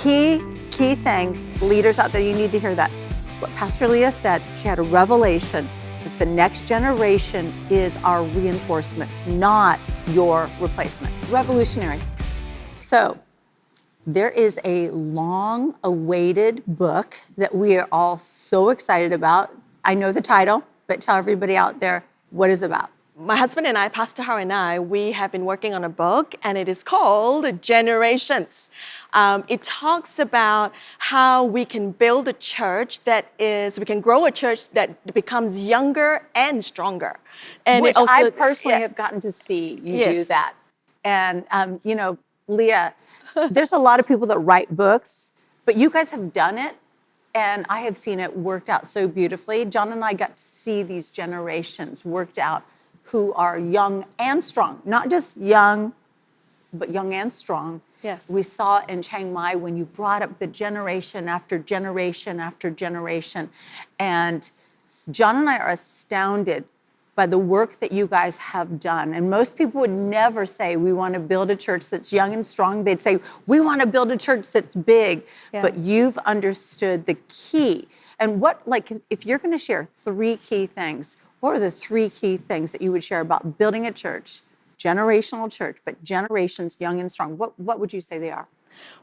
Key thing, leaders out there, you need to hear that. What Pastor Leah said, she had a revelation that the next generation is our reinforcement, not your replacement. Revolutionary. So there is a long-awaited book that we are all so excited about. I know the title, but tell everybody out there what it's about. My husband and I, Pastor Hao and I, we have been working on a book, and it is called Generations. It talks about how we can build a church we can grow a church that becomes younger and stronger. And Which also, I personally have gotten to see you do Yes. that. And, Leah, there's a lot of people that write books, but you guys have done it. And I have seen it worked out so beautifully. John and I got to see these generations worked out who are young and strong, not just young, but young and strong. Yes. We saw in Chiang Mai when you brought up the generation after generation after generation. And John and I are astounded by the work that you guys have done. And most people would never say, we want to build a church that's young and strong. They'd say, we want to build a church that's big. Yeah. But you've understood the key. And if you're going to share 3 key things, what are the 3 key things that you would share about building a church, generational church, but generations young and strong? What would you say they are?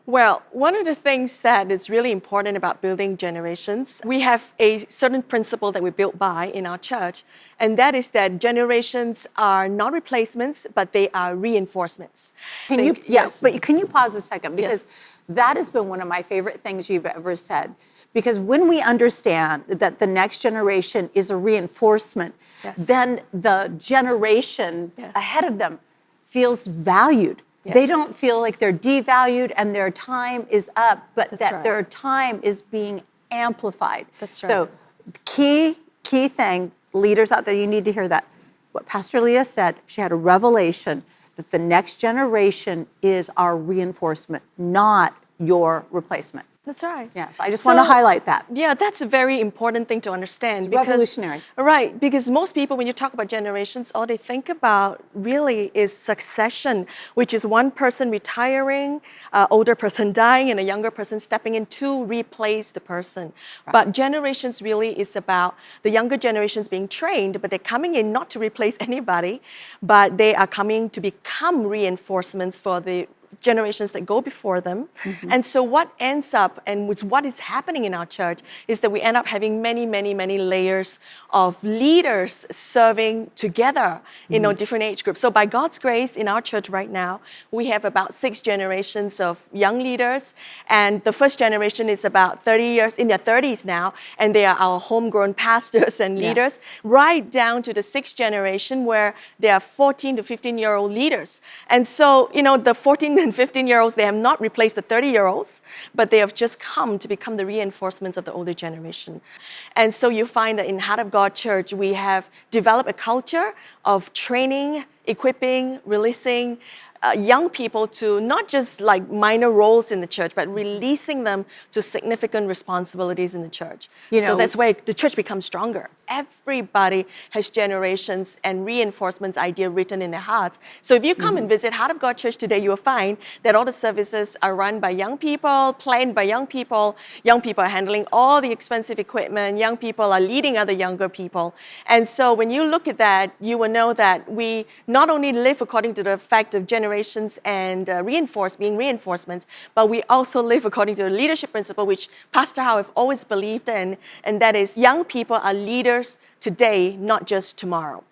Well, one of the things that is really important about building generations, we have a certain principle that we built by in our church, and that is that generations are not replacements, but they are reinforcements. But can you pause a second? Because Yes. that has been one of my favorite things you've ever said. Because when we understand that the next generation is a reinforcement, Yes. then the generation Yes. ahead of them feels valued. Yes. They don't feel like they're devalued and their time is up, but That's that right. their time is being amplified. That's So key thing, leaders out there, you need to hear that. What Pastor Leah said, she had a revelation that the next generation is our reinforcement, not your replacement. That's right. Yes, I just want to highlight that. Yeah, that's a very important thing to understand. It's revolutionary. Right, because most people, when you talk about generations, all they think about really is succession, which is one person retiring, older person dying, and a younger person stepping in to replace the person. Right. But generations really is about the younger generations being trained, but they're coming in not to replace anybody, but they are coming to become reinforcements for the generations that go before them. Mm-hmm. And so what ends up, and what is happening in our church, is that we end up having many, many, many layers of leaders serving together, different age groups. So by God's grace, in our church right now, we have about 6 generations of young leaders. And the first generation is about 30 years, in their 30s now, and they are our homegrown pastors and leaders, right down to the 6th generation where they are 14 to 15-year-old leaders. And so, the 14 and 15-year-olds, they have not replaced the 30-year-olds, but they have just come to become the reinforcements of the older generation. And so you find that in Heart of God Church, we have developed a culture of training, equipping, releasing young people to not just like minor roles in the church, but releasing them to significant responsibilities in the church. So that's where the church becomes stronger. Everybody has generations and reinforcements idea written in their hearts. So if you come and visit Heart of God Church today, you will find that all the services are run by young people, planned by young people. Young people are handling all the expensive equipment. Young people are leading other younger people. And so when you look at that, you will know that we not only live according to the fact of generations and being reinforcements, but we also live according to the leadership principle, which Pastor Hao have always believed in, and that is young people are leaders today, not just tomorrow.